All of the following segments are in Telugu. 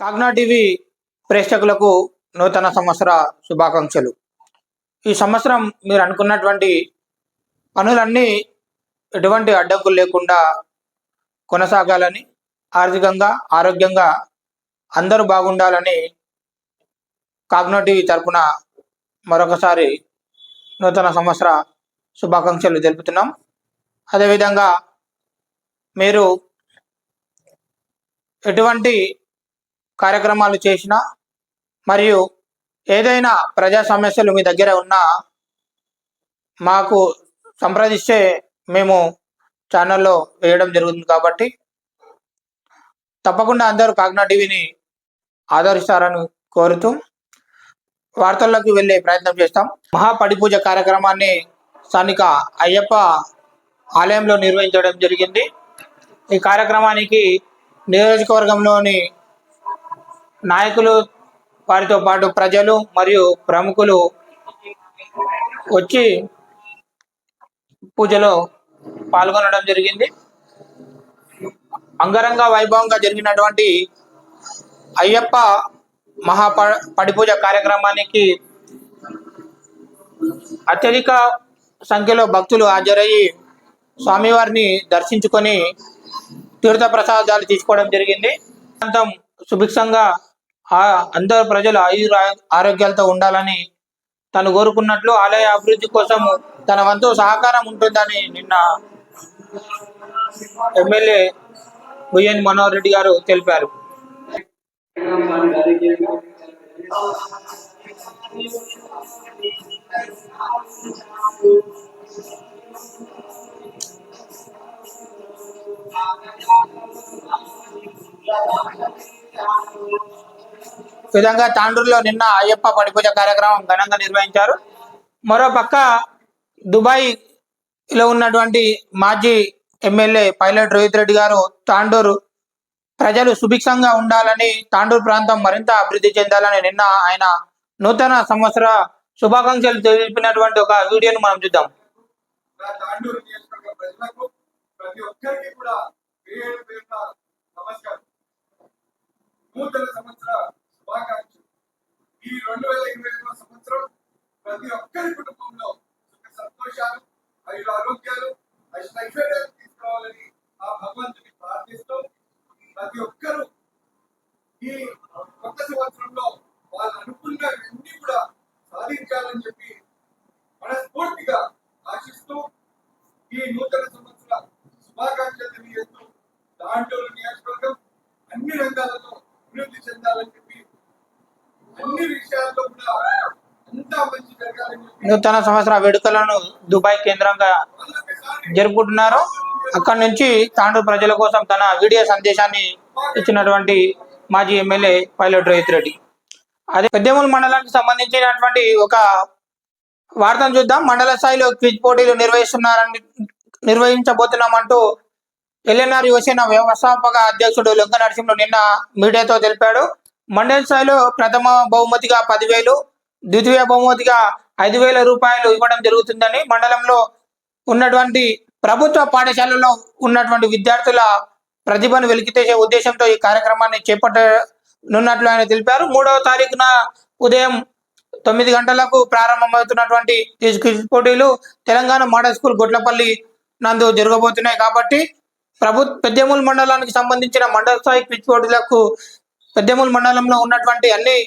కాగ్నా టీవీ ప్రేక్షకులకు నూతన సంవత్సర శుభాకాంక్షలు. ఈ సంవత్సరం మీరు అనుకున్నటువంటి పనులన్నీ ఎటువంటి అడ్డంకులు లేకుండా కొనసాగాలని, ఆర్థికంగా, ఆరోగ్యంగా అందరూ బాగుండాలని కాగ్నా టీవీ తరపున మరొకసారి నూతన సంవత్సర శుభాకాంక్షలు తెలుపుతున్నాం. అదేవిధంగా మీరు ఎటువంటి కార్యక్రమాలు చేసినా మరియు ఏదైనా ప్రజా సమస్యలు మీ దగ్గర ఉన్నా మాకు సంప్రదిస్తే మేము ఛానల్లో వేయడం జరుగుతుంది. కాబట్టి తప్పకుండా అందరూ కాగ్నా టీవీని ఆదరిస్తారని కోరుతూ వార్తల్లోకి వెళ్ళే ప్రయత్నం చేస్తాం. మహాపడిపూజ కార్యక్రమాన్ని స్థానిక అయ్యప్ప ఆలయంలో నిర్వహించడం జరిగింది. ఈ కార్యక్రమానికి నియోజకవర్గంలోని నాయకులు, వారితో పాటు ప్రజలు మరియు ప్రముఖులు వచ్చి పూజలో పాల్గొనడం జరిగింది. అంగరంగ వైభవంగా జరిగినటువంటి అయ్యప్ప పడిపూజ కార్యక్రమానికి అత్యధిక సంఖ్యలో భక్తులు హాజరయ్యి స్వామివారిని దర్శించుకొని తీర్థ ప్రసాదాలు తీసుకోవడం జరిగింది. ప్రాంతం సుభిక్షంగా అందరు ప్రజలు ఆరోగ్యాలతో ఉండాలని తను కోరుకున్నట్లు, ఆలయ అభివృద్ధి కోసం తన వంతు సహకారం ఉంటుందని నిన్న ఎమ్మెల్యే బుయ్యని మనోహర్ రెడ్డి గారు తెలిపారు. విధంగా తాండూరులో నిన్న అయ్యప్ప పడిపూజ కార్యక్రమం ఘనంగా నిర్వహించారు. మరోపక్క దుబాయ్లో ఉన్నటువంటి మాజీ ఎమ్మెల్యే పైలట్ రోహిత్ రెడ్డి గారు తాండూరు ప్రజలు సుభిక్షంగా ఉండాలని, తాండూరు ప్రాంతం మరింత అభివృద్ధి చెందాలని నిన్న ఆయన నూతన సంవత్సర శుభాకాంక్షలు తెలిపినటువంటి ఒక వీడియోను మనం చూద్దాం. నూతన సంవత్సర శుభాకాంక్షలు. ఈ 2025 సంవత్సరం ప్రతి ఒక్కరి కుటుంబంలో సుఖ సంతోషాలు, ఆరోగ్యాలు, ఐశ్వర్యాలు తీసుకోవాలని ఆ భగవంతుని ప్రార్థిస్తూ ప్రతి ఒక్కరూ ఈ కొత్త సంవత్సరంలో వాళ్ళు అనుకున్నవన్నీ కూడా సాధించాలని చెప్పి మనస్ఫూర్తిగా ఆశిస్తూ ఈ నూతన సంవత్సర శుభాకాంక్షలు తెలియజేస్తూ తాండూరు నియోజకవర్గం అన్ని రంగాలలో అభివృద్ధి చెందాలని చెప్పి అన్ని విషయాల్లో కూడా అంతా మంచి జరగాలని చెప్పి నూతన సంవత్సర వేడుకలను దుబాయ్ కేంద్రంగా జరుపుకుంటున్నారు. అక్కడి నుంచి తాండూరు ప్రజల కోసం తన వీడియో సందేశాన్ని ఇచ్చినటువంటి మాజీ ఎమ్మెల్యే పైలట్ రోహిత్ రెడ్డి. అదే పెద్దేముల్ మండలానికి సంబంధించినటువంటి ఒక వార్తను చూద్దాం. మండల స్థాయిలో క్విజ్ పోటీలు నిర్వహించబోతున్నామంటూ ఎల్ఎన్ఆర్ యువసేన వ్యవస్థాపక అధ్యక్షుడు లొంక నరసింహులు నిన్న మీడియాతో తెలిపాడు. మండల స్థాయిలో ప్రథమ బహుమతిగా 10,000, ద్వితీయ బహుమతిగా 5,000 రూపాయలు ఇవ్వడం జరుగుతుందని, మండలంలో ఉన్నటువంటి ప్రభుత్వ పాఠశాలలో ఉన్నటువంటి విద్యార్థుల ప్రతిభను వెలికితీసే ఉద్దేశంతో ఈ కార్యక్రమాన్ని చేపట్టనున్నట్లు ఆయన తెలిపారు. 3వ తారీఖున ఉదయం 9 గంటలకు ప్రారంభమవుతున్నటువంటి ఈ క్విజ్ పోటీలు తెలంగాణ మోడల్ స్కూల్ గొట్లపల్లి నందు జరగబోతున్నాయి. కాబట్టి పెద్దేముల్ మండలానికి సంబంధించిన మండల స్థాయి క్విజ్ పోటీలకు పెద్దేముల్ మండలంలో ఉన్నటువంటి అన్ని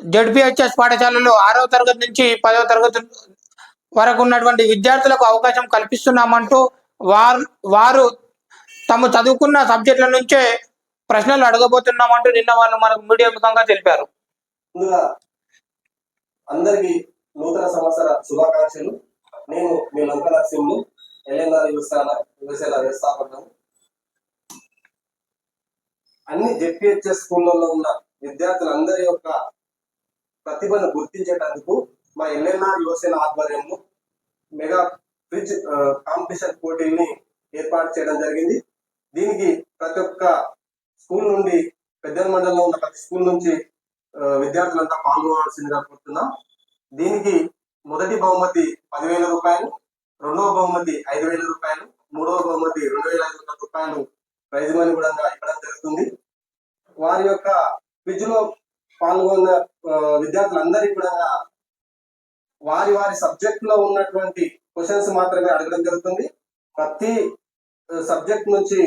జడ్పిహెచ్ఎస్ పాఠశాలలో 6వ తరగతి నుంచి 10వ తరగతి వరకు ఉన్నటువంటి విద్యార్థులకు అవకాశం కల్పిస్తున్నామంటూ వారు తాము చదువుకున్న సబ్జెక్టుల నుంచే ప్రశ్నలు అడగబోతున్నామంటూ నిన్న వాళ్ళు మనకు మీడియా ముఖంగా తెలిపారు. అందరికి నూతన సంవత్సర శుభాకాంక్షలు. నేను మీ లొంక నరసింహులు, ఎల్ఎన్ఆర్ యువసేన వ్యవస్థాపకం. అన్ని జెడ్పిహెచ్ఎస్ స్కూళ్ళలో ఉన్న విద్యార్థులందరి యొక్క ప్రతిభను గుర్తించేటందుకు మా ఎల్ఎన్ఆర్ యువసేన ఆధ్వర్యంలో మెగా క్విజ్ కాంపిటీషన్ పోటీల్ని ఏర్పాటు చేయడం జరిగింది. దీనికి ప్రతి ఒక్క స్కూల్ నుండి, పెద్ద మండలంలో ఉన్న ప్రతి స్కూల్ నుంచి విద్యార్థులంతా పాల్గొనాల్సిందిగా కోరుతున్నాం. దీనికి మొదటి బహుమతి 10,000 రూపాయలు, రెండవ బహుమతి 5,000 రూపాయలు, మూడవ బహుమతి 2,500 రూపాయలు ప్రైజ్ మనీ కూడా ఇవ్వడం జరుగుతుంది. వారి యొక్క క్విజ్ లో పాల్గొన్న విద్యార్థులందరికీ కూడా వారి వారి సబ్జెక్ట్ లో ఉన్నటువంటి క్వశ్చన్స్ మాత్రమే అడగడం జరుగుతుంది. ప్రతి సబ్జెక్ట్ నుంచి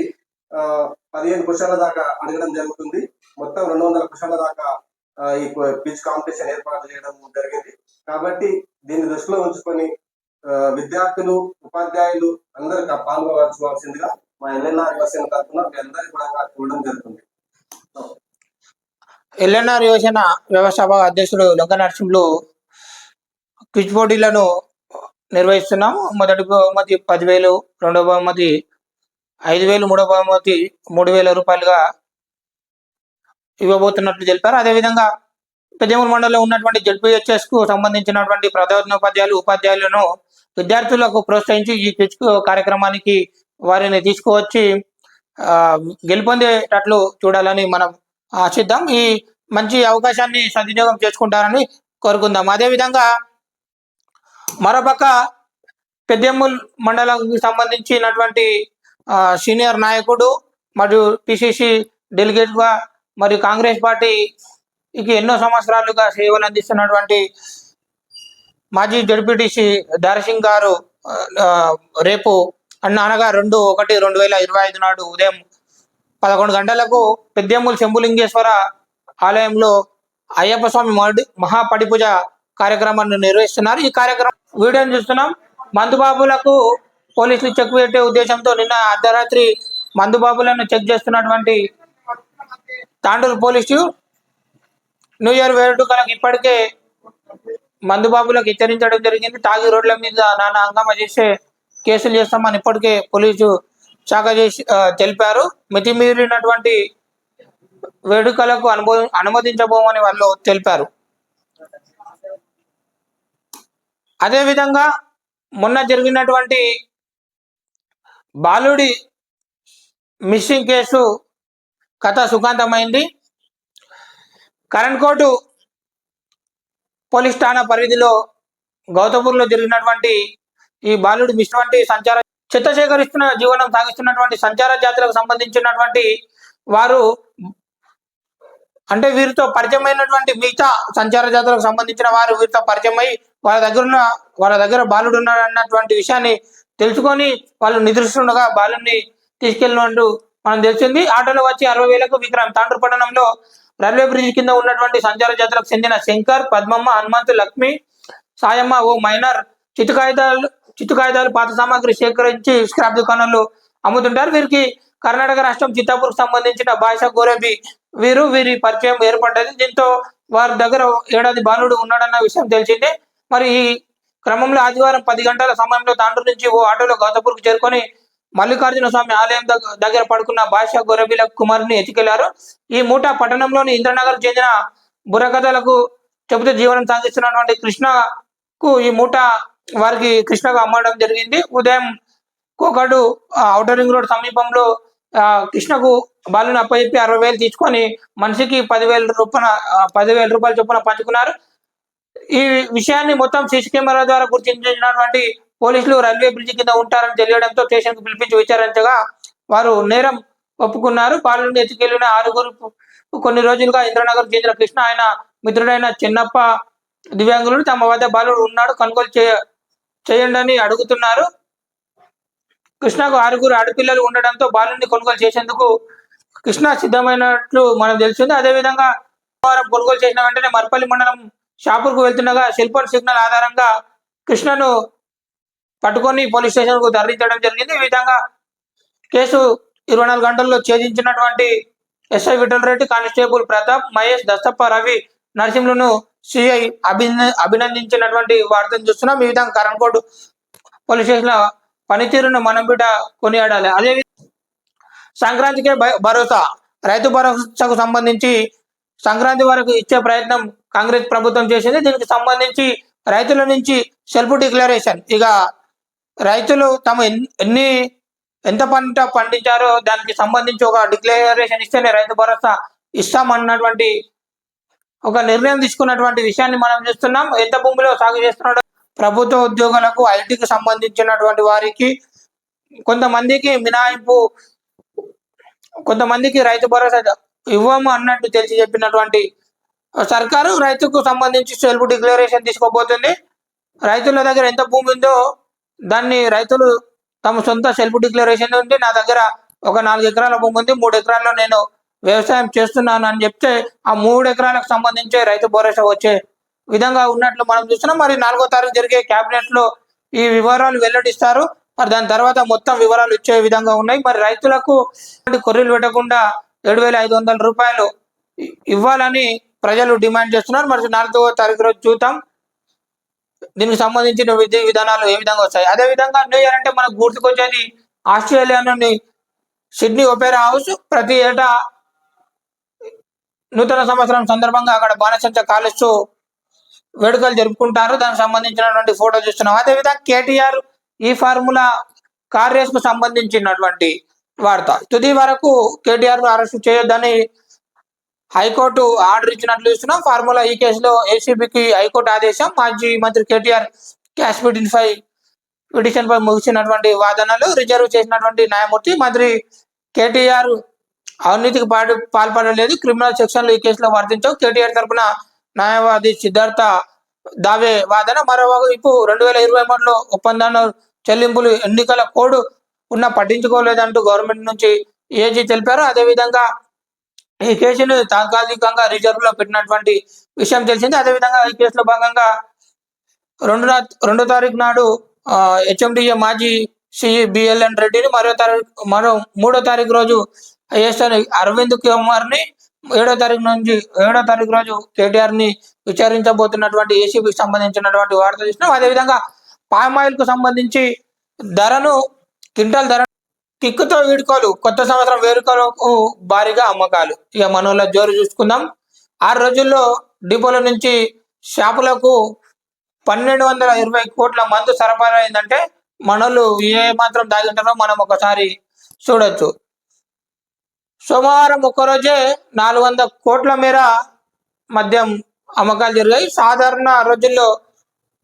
15 క్వశ్చన్ల దాకా అడగడం జరుగుతుంది. మొత్తం 200 క్వశ్చన్ల దాకా ఈ క్విజ్ కాంపిటీషన్ ఏర్పాటు చేయడం జరిగింది. కాబట్టి దీన్ని దృష్టిలో ఉంచుకొని విద్యార్థులు, ఉపాధ్యాయులు అందరూ పాల్గొనవలసిందిగా మా ఎల్ఎన్ఆర్ యువసేన తరఫున మీ అందరికీ కూడా చూడడం జరుగుతుంది. ఎల్ఎన్ఆర్ యువసేన వ్యవస్థాపక అధ్యక్షుడు లొంగ నరసింహులు క్విజ్ పోటీలను నిర్వహిస్తున్నాము. మొదటి బహుమతి 10,000, రెండవ బహుమతి 5,000, మూడవ బహుమతి 3,000 రూపాయలుగా ఇవ్వబోతున్నట్లు తెలిపారు. అదేవిధంగా పెద్దేముల్ మండలంలో ఉన్నటువంటి జెడ్పీహెచ్ఎస్ కు సంబంధించినటువంటి ప్రధానోపాధ్యాయులు, ఉపాధ్యాయులను విద్యార్థులకు ప్రోత్సహించి ఈ క్విజ్ కార్యక్రమానికి వారిని తీసుకువచ్చి గెలుపొందేటట్లు చూడాలని మనం ఆశిద్దాం. ఈ మంచి అవకాశాన్ని సద్వినియోగం చేసుకుంటారని కోరుకుందాం. అదేవిధంగా మరోపక్క పెద్దేముల్ మండలానికి సంబంధించినటువంటి సీనియర్ నాయకుడు మరియు పిసిసి డెలిగేట్ గా మరియు కాంగ్రెస్ పార్టీకి ఎన్నో సంవత్సరాలుగా సేవలు అందిస్తున్నటువంటి మాజీ జడ్పీటీసీ దారసింగ్ గారు రేపు అనగా 2/1/2025 నాడు ఉదయం 11 గంటలకు పెద్దేముల్ శంభులింగేశ్వర ఆలయంలో అయ్యప్ప స్వామి మహాపడిపూజ కార్యక్రమాన్ని నిర్వహిస్తున్నారు. ఈ కార్యక్రమం వీడియోని చూస్తున్నాం. మందుబాబులకు పోలీసులు చెక్ పెట్టే ఉద్దేశంతో నిన్న అర్ధరాత్రి మందుబాబులను చెక్ చేస్తున్నటువంటి తాండూరు పోలీసు న్యూ ఇయర్ వేడుకలకు ఇప్పటికే మందుబాబులకు హెచ్చరించడం జరిగింది. తాగి రోడ్ల మీద నానా హంగామా చేసే కేసులు చేస్తామని ఇప్పటికే పోలీసు శాఖ చేసి తెలిపారు. మితిమీరినటువంటి వేడుకలకు అనుమతించబోమని వాళ్ళు తెలిపారు. అదేవిధంగా మొన్న జరిగినటువంటి బాలుడి మిస్సింగ్ కేసు కథ సుఖాంతమైంది. కరణ్కోట్ పోలీస్ ఠాణా పరిధిలో గౌతపూర్లో జరిగినటువంటి ఈ బాలుడి మిస్టువంటి సంచార చెత్త సేకరిస్తున్న జీవనం సాగిస్తున్నటువంటి సంచార జాతులకు సంబంధించినటువంటి వారు అంటే వీరితో పరిచయమైనటువంటి మిగతా సంచార జాతులకు సంబంధించిన వారు వీరితో పరిచయమై వాళ్ళ దగ్గర బాలుడు ఉన్నాడు అన్నటువంటి విషయాన్ని తెలుసుకొని వాళ్ళు నిద్రిస్తుండగా బాలుని తీసుకెళ్ళినట్టు మనం తెలిసింది. ఆటోలో వచ్చి 60,000కు విక్రమ్ తాండూరు పట్టణంలో రైల్వే బ్రిడ్జ్ కింద ఉన్నటువంటి సంచార జాతులకు చెందిన శంకర్, పద్మమ్మ, హనుమంతు, లక్ష్మి, సాయమ్మ ఓ మైనర్ చిత్తు కాగితాలు పాత సామాగ్రి సేకరించి స్క్రాప్ దుకాణాల్లో అమ్ముతుంటారు. వీరికి కర్ణాటక రాష్ట్రం చిత్తాపూర్కు సంబంధించిన భాష గోరబి వీరి పరిచయం ఏర్పడ్డది. దీంతో వారి దగ్గర ఏడాది బాలుడు ఉన్నాడన్న విషయం తెలిసిందే. మరి ఈ క్రమంలో ఆదివారం 10 గంటల సమయంలో తాండూరు నుంచి ఓ ఆటోలో గౌతపూర్కు చేరుకొని మల్లికార్జున స్వామి ఆలయం దగ్గర పడుకున్న భాష గోరబీల కుమార్ని ఎత్తుకెళ్లారు. ఈ మూట పట్టణంలోని ఇంద్రనగర్ చెందిన బుర్రకథలకు చెబుతూ జీవనం సాగిస్తున్నటువంటి కృష్ణకు ఈ మూట వారికి కృష్ణకు అమ్మడం జరిగింది. ఉదయం కోకడు ఔటర్ రింగ్ రోడ్ సమీపంలో కృష్ణకు బాలుని అప్పచెప్పి 60,000 తీసుకొని మనిషికి 10,000 రూపాయలు చొప్పున పంచుకున్నారు. ఈ విషయాన్ని మొత్తం సీసీ కెమెరా ద్వారా గుర్తించినటువంటి పోలీసులు రైల్వే బ్రిడ్జి కింద ఉంటారని తెలియడంతో స్టేషన్ కు పిలిపించి విచారించగా వారు నేరం ఒప్పుకున్నారు. బాలుని ఎత్తుకెళ్లిన 6 కొన్ని రోజులుగా ఇంద్రనగర్ చెందిన కృష్ణ, ఆయన మిత్రుడైన చిన్నప్ప దివ్యాంగులు తమ వద్ద బాలుడు ఉన్నాడు, కొనుగోలు చేయండి అని అడుగుతున్నారు. కృష్ణకు 6 ఆడపిల్లలు ఉండడంతో బాలుని కొనుగోలు చేసేందుకు కృష్ణ సిద్ధమైనట్లు మనం తెలిసింది. అదేవిధంగా కొనుగోలు చేసిన వెంటనే మర్పల్లి మండలం షాపూర్కు వెళ్తుండగా సెల్ ఫోన్ సిగ్నల్ ఆధారంగా కృష్ణను పట్టుకొని పోలీస్ స్టేషన్ కు తరలించడం జరిగింది. ఈ విధంగా కేసు 24 గంటల్లో ఛేదించినటువంటి ఎస్ఐ విఠల్ రెడ్డి, కానిస్టేబుల్ ప్రతాప్, మహేష్, దస్తప్ప, రవి, నరసింహులను సిఐ అభినందించినటువంటి వార్తను చూస్తున్నాం. ఈ విధంగా కరణ్కోట్ పోలీస్ స్టేషన్ పనితీరును మనం బిడ్డ కొనియాడాలి. అదే సంక్రాంతికే భరోసా, రైతు భరోసాకు సంబంధించి సంక్రాంతి వరకు ఇచ్చే ప్రయత్నం కాంగ్రెస్ ప్రభుత్వం చేసింది. దీనికి సంబంధించి రైతుల నుంచి సెల్ఫ్ డిక్లరేషన్, ఇక రైతులు తమ ఎంత పంట పండించారో దానికి సంబంధించి ఒక డిక్లరేషన్ ఇస్తేనే రైతు భరోసా ఇస్తామన్నటువంటి ఒక నిర్ణయం తీసుకున్నటువంటి విషయాన్ని మనం చూస్తున్నాం. ఎంత భూమిలో సాగు చేస్తున్నాడో ప్రభుత్వ ఉద్యోగులకు, ఐటీకి సంబంధించినటువంటి వారికి కొంతమందికి మినహాయింపు, కొంతమందికి రైతు భరోసా ఇవ్వము అన్నట్టు తెలిసి చెప్పినటువంటి సర్కారు రైతుకు సంబంధించి సెల్ఫ్ డిక్లరేషన్ తీసుకోబోతుంది. రైతుల దగ్గర ఎంత భూమి ఉందో దాన్ని రైతులు తమ సొంత సెల్ఫ్ డిక్లరేషన్ ఉంటే నా దగ్గర ఒక 4 ఎకరాల భూమి ఉంది, 3 ఎకరాల్లో నేను వ్యవసాయం చేస్తున్నాను అని చెప్తే ఆ 3 ఎకరాలకు సంబంధించి రైతు భరోసా వచ్చే విధంగా ఉన్నట్లు మనం చూస్తున్నాం. మరి 4వ తారీఖు జరిగే క్యాబినెట్ లో ఈ వివరాలు వెల్లడిస్తారు. మరి దాని తర్వాత మొత్తం వివరాలు ఇచ్చే విధంగా ఉన్నాయి. మరి రైతులకు కొర్రీలు పెట్టకుండా 7,500 రూపాయలు ఇవ్వాలని ప్రజలు డిమాండ్ చేస్తున్నారు. మరి 4వ తారీఖు రోజు చూద్దాం దీనికి సంబంధించిన విధి విధానాలు ఏ విధంగా వస్తాయి. అదే విధంగా న్యూ ఇయర్ అంటే మనకు గుర్తుకొచ్చేది ఆస్ట్రేలియాలోని సిడ్నీ ఒపేరా హౌస్. ప్రతి ఏటా నూతన సంవత్సరం సందర్భంగా అక్కడ బాణసంచ కాలుస్తూ వేడుకలు జరుపుకుంటారు. దానికి సంబంధించినటువంటి ఫోటో చూస్తున్నాం. అదేవిధంగా కేటీఆర్ ఈ ఫార్ములా కార్ రేస్ కు సంబంధించినటువంటి వార్త. తుది వరకు కేటీఆర్ ను అరెస్ట్ చేయొద్దని హైకోర్టు ఆర్డర్ ఇచ్చినట్లు చూస్తున్నాం. ఫార్ములా ఈ కేసులో ఏసీబీకి హైకోర్టు ఆదేశం. మాజీ మంత్రి కేటీఆర్ క్యాష్ పిటిషన్ పై ముగిసినటువంటి వాదనలు రిజర్వ్ చేసినటువంటి న్యాయమూర్తి మంత్రి కేటీఆర్ అవినీతికి పాల్పడలేదు, క్రిమినల్ సెక్షన్లు ఈ కేసులో వర్తించవు. కేటీఆర్ తరపున న్యాయవాది సిద్ధార్థ దావే వాదన. మరోవైపు 2023లో ఒప్పందాన్ని చెల్లింపులు ఎన్నికల కోడ్ ఉన్న పట్టించుకోలేదంటూ గవర్నమెంట్ నుంచి ఏజీ తెలిపారు. అదేవిధంగా ఈ కేసును తాత్కాలికంగా రిజర్వ్ లో పెట్టినటువంటి విషయం తెలిసింది. అదేవిధంగా ఈ కేసులో భాగంగా 2వ తారీఖు నాడు హెచ్ఎండిఏ మాజీ సిఈ బిఎల్ఎన్ రెడ్డిని, మరో 3వ తారీఖు రోజు ఐఎస్ఎన్ అరవింద్ కుమార్ ని, 7వ తారీఖు రోజు కేటీఆర్ ని విచారించబోతున్నటువంటి ఏసీబీకి సంబంధించినటువంటి వార్త చూసినాం. అదేవిధంగా పామాయిల్ కు సంబంధించి క్వింటల్ ధర కిక్కుతో వీడుకోలు, కొత్త సంవత్సరం వేడుకలకు భారీగా అమ్మకాలు. ఇక మనోళ్ళ జోరు చూసుకుందాం. 6 రోజుల్లో డిపోల నుంచి షాపులకు 1,220 కోట్ల మందు సరఫరా అయిందంటే మనోళ్ళు ఏ మాత్రం దాగింటారో మనం ఒకసారి చూడొచ్చు. సోమవారం ఒక్కరోజే 400 కోట్ల మేర మద్యం అమ్మకాలు జరిగాయి. సాధారణ రోజుల్లో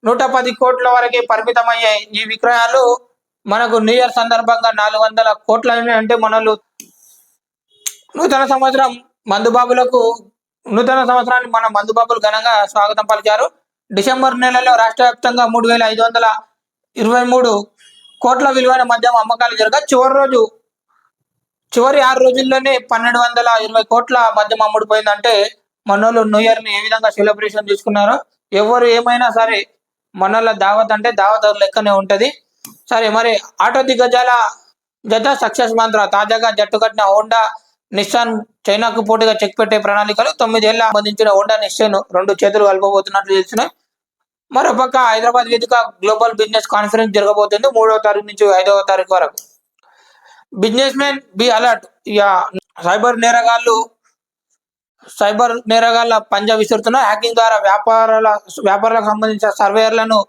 110 కోట్ల వరకే పరిమితమయ్యాయి ఈ విక్రయాలు. మనకు న్యూ ఇయర్ సందర్భంగా 400 కోట్ల అంటే మనలు నూతన సంవత్సరాన్ని మన మందుబాబులు ఘనంగా స్వాగతం పలికారు. డిసెంబర్ నెలలో రాష్ట్ర వ్యాప్తంగా 3,523 కోట్ల విలువైన మద్యం అమ్మకాలు జరగా చివరి 6 రోజుల్లోనే 1,220 కోట్ల మద్యం అమ్ముడుపోయిందంటే మనోళ్ళు న్యూ ఇయర్ ని ఏ విధంగా సెలబ్రేషన్ చేసుకున్నారో. ఎవరు ఏమైనా సరే మనోళ్ళ దావత్ అంటే దావత్ లెక్కనే ఉంటది. సరే, మరి ఆటో దిగ్గజాల జత సక్సెస్ మంత్ర. తాజాగా జట్టు కట్టిన హోండా నిస్సాన్ చైనాకు పోటీగా చెక్ పెట్టే ప్రణాళికలు. 9 ఏళ్ల సంబంధించిన హోండా నిస్సాన్ 2 చేతులు కలపబోతున్నట్లు తెలిసినాయి. మరోపక్క హైదరాబాద్ వేదిక గ్లోబల్ బిజినెస్ కాన్ఫరెన్స్ జరగబోతుంది 3వ తారీఖు నుంచి 5వ తారీఖు వరకు. Business men be alert. ఇక సైబర్ నేరగాళ్ల పంజా విసురుతున్నారు. హ్యాకింగ్ ద్వారా వ్యాపారాలకు సంబంధించిన సర్వేయర్లను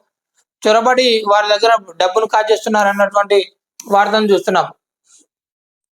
చొరబడి వారి దగ్గర డబ్బును కాజేస్తున్నారు అన్నటువంటి వార్తను చూస్తున్నాం.